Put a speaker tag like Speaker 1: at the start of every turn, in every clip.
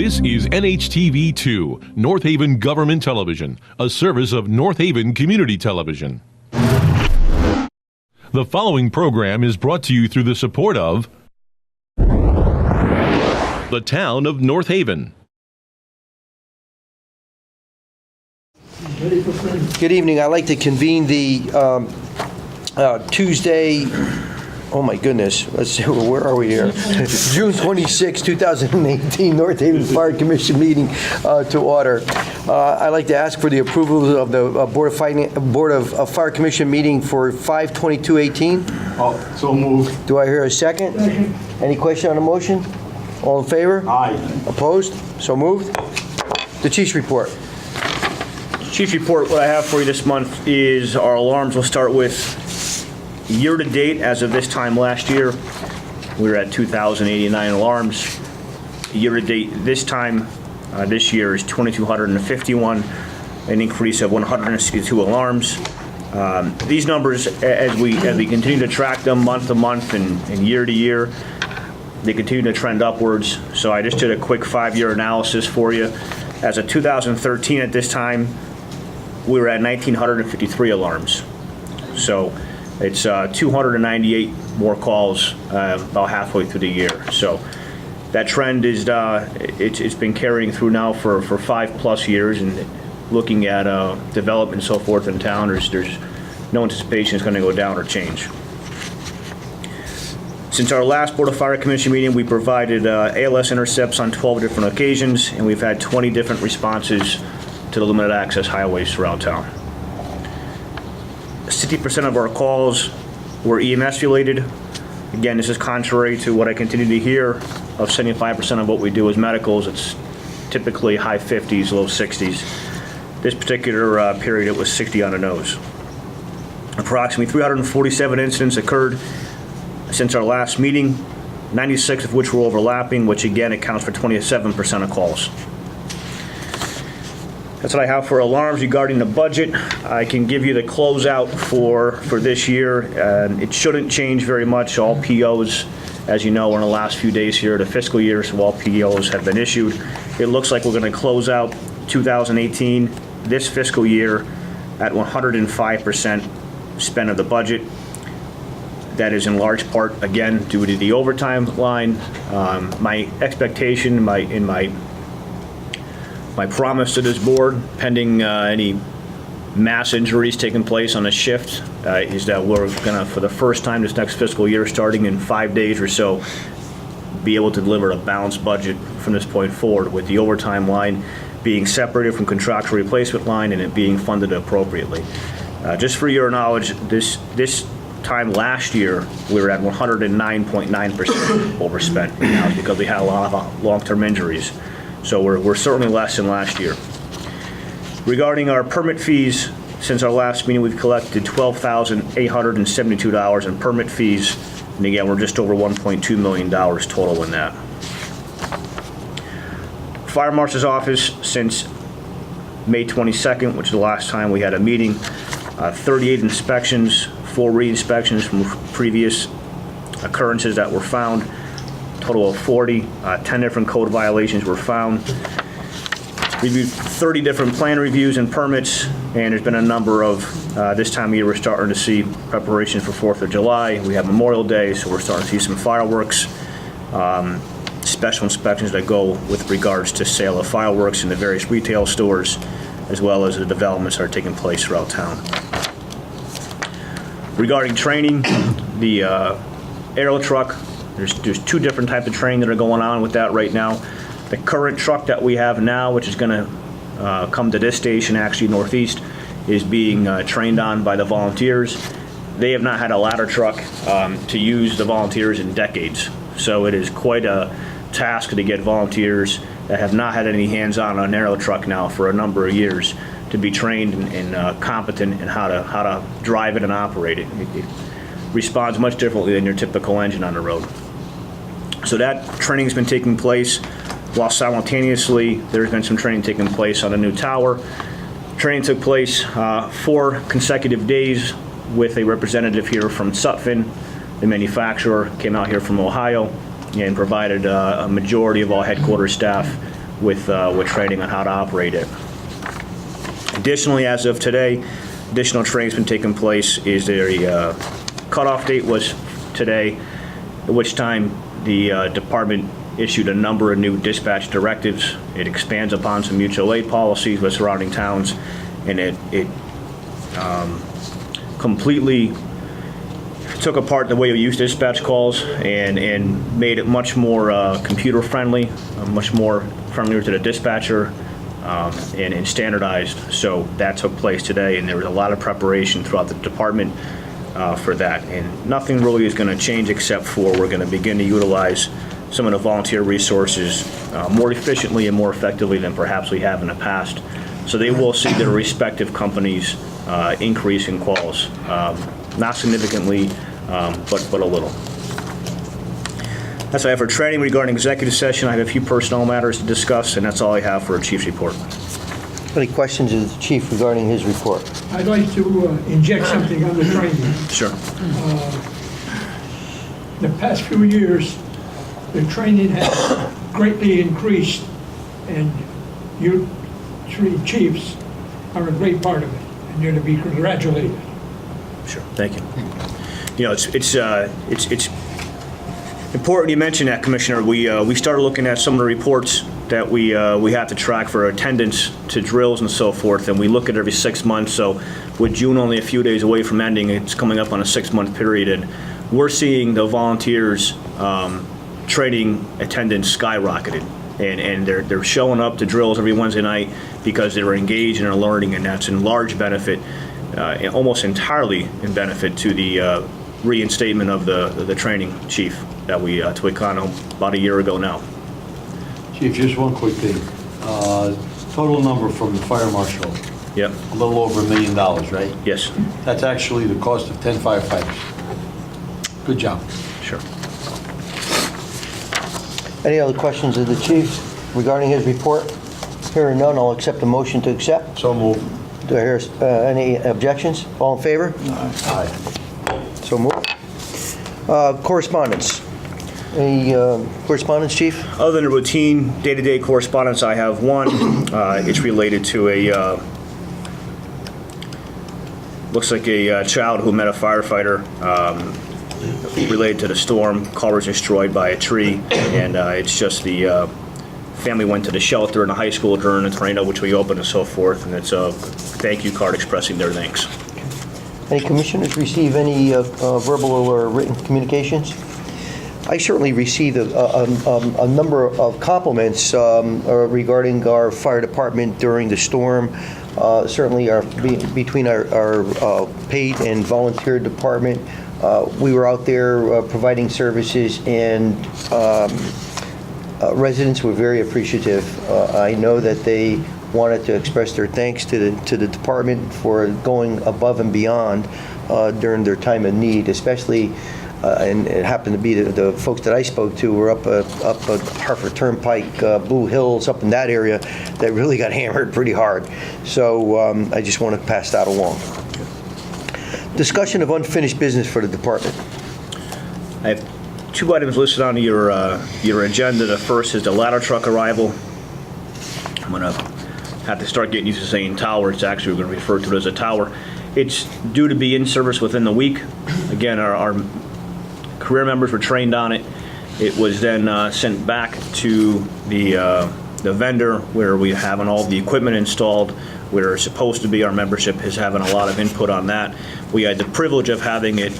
Speaker 1: This is NHTV2, North Haven Government Television, a service of North Haven Community Television. The following program is brought to you through the support of the Town of North Haven.
Speaker 2: Good evening. I'd like to convene the Tuesday, oh my goodness, let's see, where are we here? June 26, 2018, North Haven Fire Commission meeting to order. I'd like to ask for the approval of the Board of Fire Commission meeting for 5/22/18.
Speaker 3: So moved.
Speaker 2: Do I hear a second? Any question on the motion? All in favor?
Speaker 3: Aye.
Speaker 2: Opposed? So moved. The chief's report.
Speaker 4: Chief report, what I have for you this month is our alarms. We'll start with year-to-date. As of this time last year, we were at 2,089 alarms. Year-to-date this time, this year is 2,251, an increase of 162 alarms. These numbers, as we continue to track them month to month and year to year, they continue to trend upwards. So I just did a quick 5-year analysis for you. As of 2013 at this time, we were at 1,953 alarms. So it's 298 more calls about halfway through the year. So that trend is it's been carrying through now for 5+ years, and looking at development and so forth in town, there's no anticipation it's going to go down or change. Since our last Board of Fire Commission meeting, we provided ALS intercepts on 12 different occasions, and we've had 20 different responses to the limited access highways throughout town. 60% of our calls were EMS related. Again, this is contrary to what I continue to hear of 75% of what we do as medicals. It's typically high 50s, low 60s. This particular period, it was 60 on the nose. Approximately 347 incidents occurred since our last meeting, 96 of which were overlapping, which again accounts for 27% of calls. That's what I have for alarms. Regarding the budget, I can give you the closeout for this year. It shouldn't change very much. All POs, as you know, are in the last few days here of the fiscal year, so all POs have been issued. It looks like we're going to close out 2018, this fiscal year, at 105% spend of the budget. That is in large part, again, due to the overtime line. My expectation, my promise to this board, pending any mass injuries taking place on a shift, is that we're going to, for the first time this next fiscal year, starting in 5 days or so, be able to deliver a balanced budget from this point forward, with the overtime line being separated from contractual replacement line and it being funded appropriately. Just for your knowledge, this time last year, we were at 109.9% overspent now because we had a lot of long-term injuries. So we're certainly less than last year. Regarding our permit fees, since our last meeting, we've collected $12,872 in permit fees. And again, we're just over $1.2 million total in that. Fire Marshal's office, since May 22nd, which is the last time we had a meeting, 38 inspections, 4 re-inspections from previous occurrences that were found. Total of 40, 10 different code violations were found. Reviewed 30 different plan reviews and permits, and there's been a number of, this time of year we're starting to see preparations for 4th of July. We have Memorial Day, so we're starting to see some fireworks, special inspections that go with regards to sale of fireworks in the various retail stores, as well as the developments that are taking place throughout town. Regarding training, the aerial truck, there's 2 different types of training that are going on with that right now. The current truck that we have now, which is going to come to this station, actually northeast, is being trained on by the volunteers. They have not had a ladder truck to use the volunteers in decades. So it is quite a task to get volunteers that have not had any hands-on an aerial truck now for a number of years to be trained and competent in how to drive it and operate it. It responds much differently than your typical engine on the road. So that training's been taking place, while simultaneously there's been some training taking place on a new tower. Training took place 4 consecutive days with a representative here from Sutphin. The manufacturer came out here from Ohio and provided a majority of all headquarters staff with training on how to operate it. Additionally, as of today, additional training's been taking place. Is there a cutoff date was today, at which time the department issued a number of new dispatch directives. It expands upon some mutual aid policies with surrounding towns, and it completely took apart the way we use dispatch calls and made it much more computer friendly, much more friendlier to the dispatcher, and standardized. So that took place today, and there was a lot of preparation throughout the department for that. And nothing really is going to change except for we're going to begin to utilize some of the volunteer resources more efficiently and more effectively than perhaps we have in the past. So they will see their respective companies increase in calls, not significantly, but a little. That's all I have for training. Regarding executive session, I have a few personnel matters to discuss, and that's all I have for a chief's report.
Speaker 2: Any questions of the chief regarding his report?
Speaker 3: I'd like to inject something on the training.
Speaker 4: Sure.
Speaker 3: The past few years, the training has greatly increased, and you three chiefs are a great part of it, and you're to be congratulated.
Speaker 4: Sure. Thank you. You know, it's important you mention that, Commissioner. We started looking at some of the reports that we have to track for attendance to drills and so forth, and we look at every 6 months. So with June only a few days away from ending, it's coming up on a 6-month period, and we're seeing the volunteers training attendance skyrocketed, and they're showing up to drills every Wednesday night because they're engaged and are learning, and that's in large benefit, almost entirely in benefit to the reinstatement of the training chief that we took on about a year ago now.
Speaker 5: Chief, just one quick thing. Total number from the fire marshal,
Speaker 4: Yep.
Speaker 5: a little over $1 million, right?
Speaker 4: Yes.
Speaker 5: That's actually the cost of 10 firefighters. Good job.
Speaker 4: Sure.
Speaker 2: Any other questions of the chief regarding his report? Hearing none, I'll accept a motion to accept.
Speaker 5: So moved.
Speaker 2: Do I hear any objections? All in favor?
Speaker 5: Aye.
Speaker 2: So moved. Correspondence. Any correspondence, chief?
Speaker 4: Other than the routine day-to-day correspondence, I have one. It's related to looks like a child who met a firefighter related to the storm. Car was destroyed by a tree, and it's just the family went to the shelter in the high school during the tornado, which we opened and so forth, and it's a thank you card expressing their thanks.
Speaker 2: Any commissioners receive any verbal or written communications? I certainly received a number of compliments regarding our fire department during the storm. Certainly between our paid and volunteer department, we were out there providing services, and residents were very appreciative. I know that they wanted to express their thanks to the department for going above and beyond during their time of need, especially, and it happened to be the folks that I spoke to were up Hartford Turnpike, Blue Hills, up in that area, that really got hammered pretty hard. So I just want to pass that along. Discussion of unfinished business for the department.
Speaker 4: I have 2 items listed on your agenda. The first is the ladder truck arrival. I'm going to have to start getting used to saying tower. It's actually, we're going to refer to it as a tower. It's due to be in service within the week. Again, our career members were trained on it. It was then sent back to the vendor where we have all the equipment installed, where it's supposed to be. Our membership is having a lot of input on that. We had the privilege of having it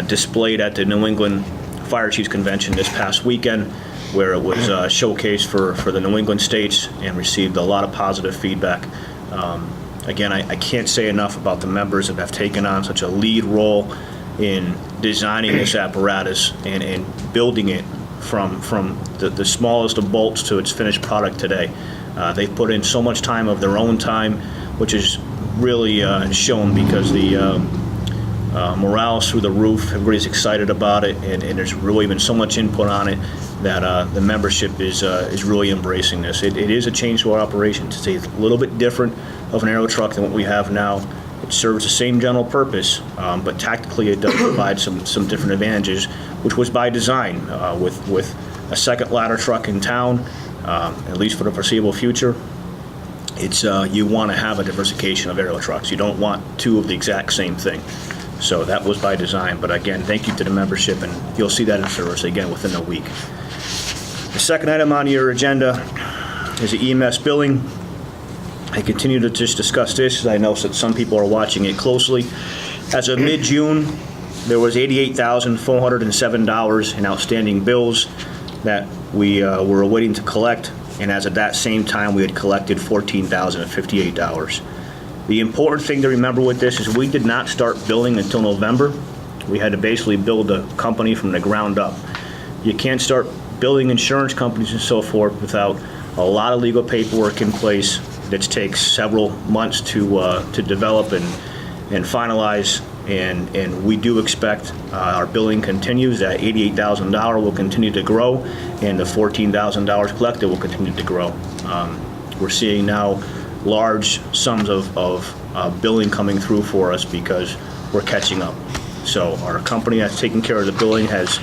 Speaker 4: displayed at the New England Fire Chiefs Convention this past weekend, where it was showcased for the New England states and received a lot of positive feedback. Again, I can't say enough about the members that have taken on such a lead role in designing this apparatus and building it from the smallest of bolts to its finished product today. They've put in so much time of their own time, which is really shown because the morale's through the roof. Everybody's excited about it, and there's really been so much input on it that the membership is really embracing this. It is a change to our operations. It's a little bit different of an aero truck than what we have now. It serves the same general purpose, but tactically it does provide some different advantages, which was by design with a second ladder truck in town. at least for the foreseeable future, it's you want to have a diversification of aerial trucks. You don't want two of the exact same thing. So that was by design. But again, thank you to the membership, and you'll see that in service again within a week. The second item on your agenda is the EMS billing. I continue to just discuss this, as I know that some people are watching it closely. As of mid-June, there was $88,407 in outstanding bills that we were waiting to collect, and as of that same time, we had collected $14,058. The important thing to remember with this is we did not start billing until November. We had to basically build a company from the ground up. You can't start billing insurance companies and so forth without a lot of legal paperwork in place that takes several months to develop and finalize. And we do expect our billing continues. That $88,000 will continue to grow, and the $14,000 collected will continue to grow. We're seeing now large sums of billing coming through for us because we're catching up. So our company that's taking care of the billing has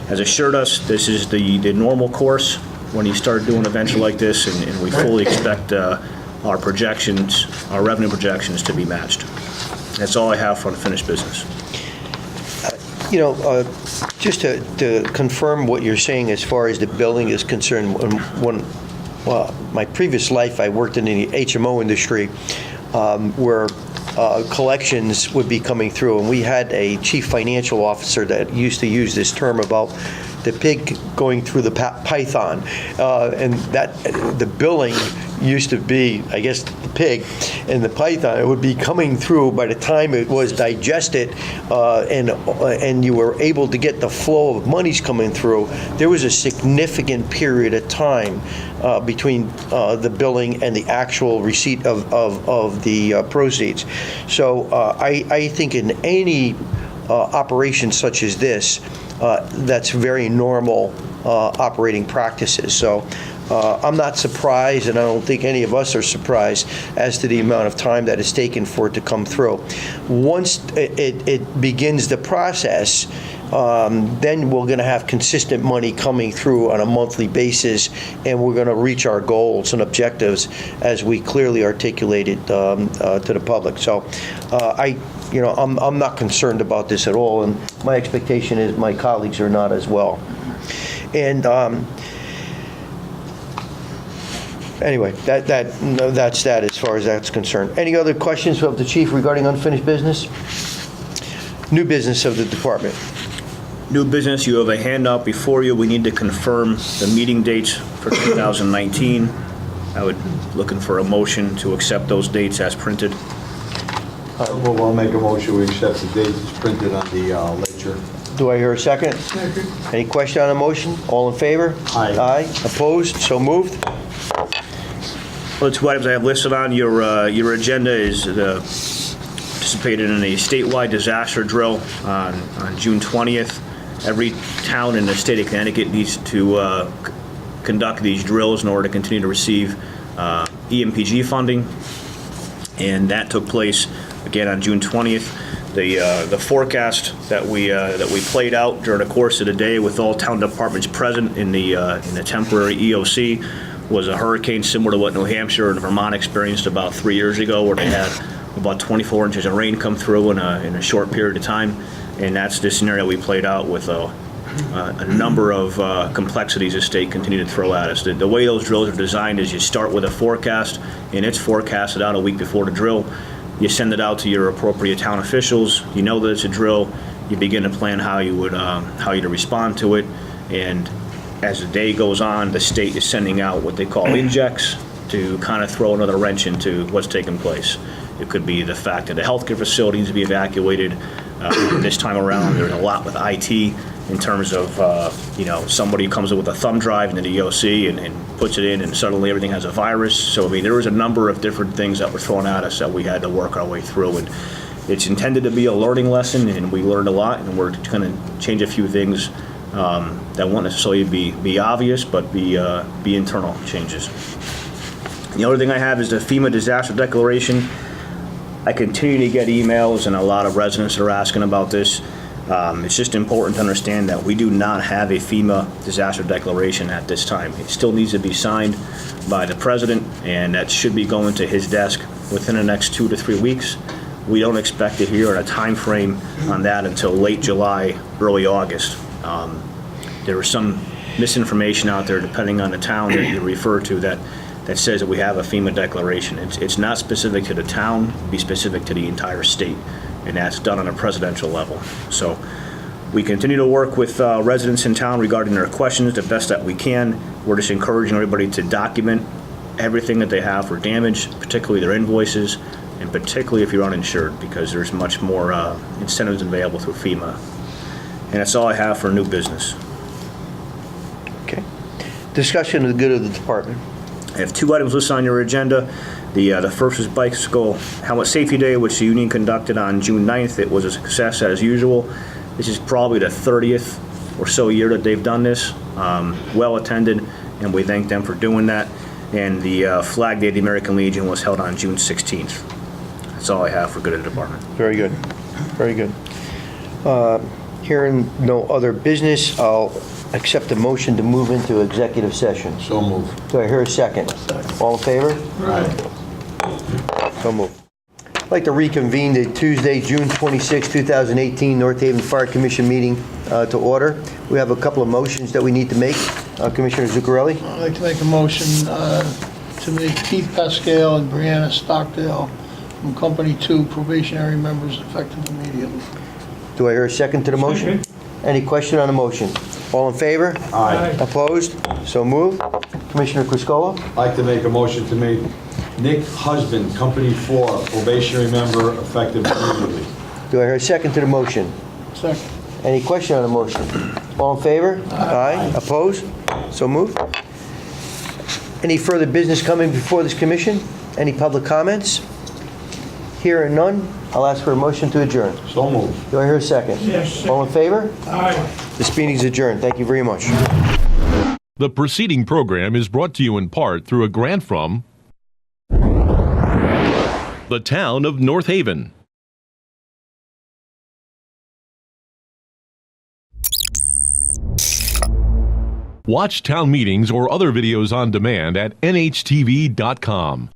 Speaker 4: assured us this is the normal course when you start doing events like this, and we fully expect our projections, our revenue projections, to be matched. That's all I have for unfinished business.
Speaker 2: You know, just to confirm what you're saying as far as the billing is concerned, when my previous life, I worked in the HMO industry where collections would be coming through, and we had a chief financial officer that used to use this term about the pig going through the python, and that the billing used to be, I guess, the pig and the python. It would be coming through by the time it was digested, and you were able to get the flow of monies coming through. There was a significant period of time between the billing and the actual receipt of the proceeds. So I think in any operation such as this, that's very normal operating practices. So I'm not surprised, and I don't think any of us are surprised as to the amount of time that it's taken for it to come through. Once it begins the process, then we're going to have consistent money coming through on a monthly basis, and we're going to reach our goals and objectives as we clearly articulated to the public. So I'm not concerned about this at all, and my expectation is my colleagues are not as well. And anyway, that's that as far as that's concerned. Any other questions of the chief regarding unfinished business? New business of the department.
Speaker 4: New business, you have a handout before you. We need to confirm the meeting dates for 2019. I would looking for a motion to accept those dates as printed.
Speaker 5: Well, I'll make a motion, we accept the dates as printed on the ledger.
Speaker 2: Do I hear a second?
Speaker 3: Second.
Speaker 2: Any question on the motion? All in favor?
Speaker 5: Aye.
Speaker 2: Aye. Opposed? So moved.
Speaker 4: Well, the two items I have listed on your agenda is participated in a statewide disaster drill on June 20th. Every town in the state of Connecticut needs to conduct these drills in order to continue to receive EMPG funding, and that took place again on June 20th. The forecast that we played out during the course of the day with all town departments present in the temporary EOC was a hurricane similar to what New Hampshire and Vermont experienced about 3 years ago, where they had about 24 inches of rain come through in a short period of time. And that's the scenario we played out with a number of complexities the state continued to throw at us. The way those drills are designed is you start with a forecast, and it's forecasted out a week before the drill. You send it out to your appropriate town officials. You know that it's a drill. You begin to plan how you to respond to it. And as the day goes on, the state is sending out what they call injects to kind of throw another wrench into what's taking place. It could be the fact that the healthcare facility needs to be evacuated. This time around, there's a lot with IT in terms of, somebody comes in with a thumb drive into the EOC and puts it in, and suddenly everything has a virus. So, I mean, there was a number of different things that were thrown at us that we had to work our way through. And it's intended to be a learning lesson, and we learned a lot, and we're going to change a few things that won't necessarily be obvious, but be internal changes. The other thing I have is the FEMA disaster declaration. I continue to get emails, and a lot of residents are asking about this. It's just important to understand that we do not have a FEMA disaster declaration at this time. It still needs to be signed by the president, and that should be going to his desk within the next 2 to 3 weeks. We don't expect to hear a time frame on that until late July, early August. There was some misinformation out there, depending on the town that you refer to, that says that we have a FEMA declaration. It's not specific to the town, it'd be specific to the entire state, and that's done on a presidential level. So we continue to work with residents in town regarding their questions the best that we can. We're just encouraging everybody to document everything that they have for damage, particularly their invoices, and particularly if you're uninsured, because there's much more incentives available through FEMA. And that's all I have for new business.
Speaker 2: Okay. Discussion of the good of the department.
Speaker 4: I have 2 items listed on your agenda. The first is Bicycle Helmet Safety Day, which the union conducted on June 9th. It was a success as usual. This is probably the 30th or so year that they've done this. Well attended, and we thank them for doing that. And the Flag Day of the American Legion was held on June 16th. That's all I have for good of the department.
Speaker 2: Very good. Very good. Hearing no other business, I'll accept a motion to move into executive session.
Speaker 5: So moved.
Speaker 2: Do I hear a second? All in favor? So moved. I'd like to reconvene the Tuesday, June 26, 2018 North Haven Fire Commission meeting to order. We have a couple of motions that we need to make. Commissioner Zuccarelli?
Speaker 6: I'd like to make a motion to make Keith Pascal and Brianna Stockdale from Company 2 probationary members effective immediately.
Speaker 2: Do I hear a second to the motion? Any question on the motion? All in favor?
Speaker 5: Aye.
Speaker 2: Opposed? So moved. Commissioner Criscola?
Speaker 5: I'd like to make a motion to make Nick Husband, Company 4, probationary member, effective immediately.
Speaker 2: Do I hear a second to the motion?
Speaker 6: Second.
Speaker 2: Any question on the motion? All in favor? Aye. Opposed? So moved. Any further business coming before this commission? Any public comments? Hearing none, I'll ask for a motion to adjourn.
Speaker 5: So moved.
Speaker 2: Do I hear a second?
Speaker 3: Yes.
Speaker 2: All in favor?
Speaker 3: Aye.
Speaker 2: This meeting's adjourned. Thank you very much.
Speaker 1: The preceding program is brought to you in part through a grant from the town of North Haven. Watch town meetings or other videos on demand at nhtv.com.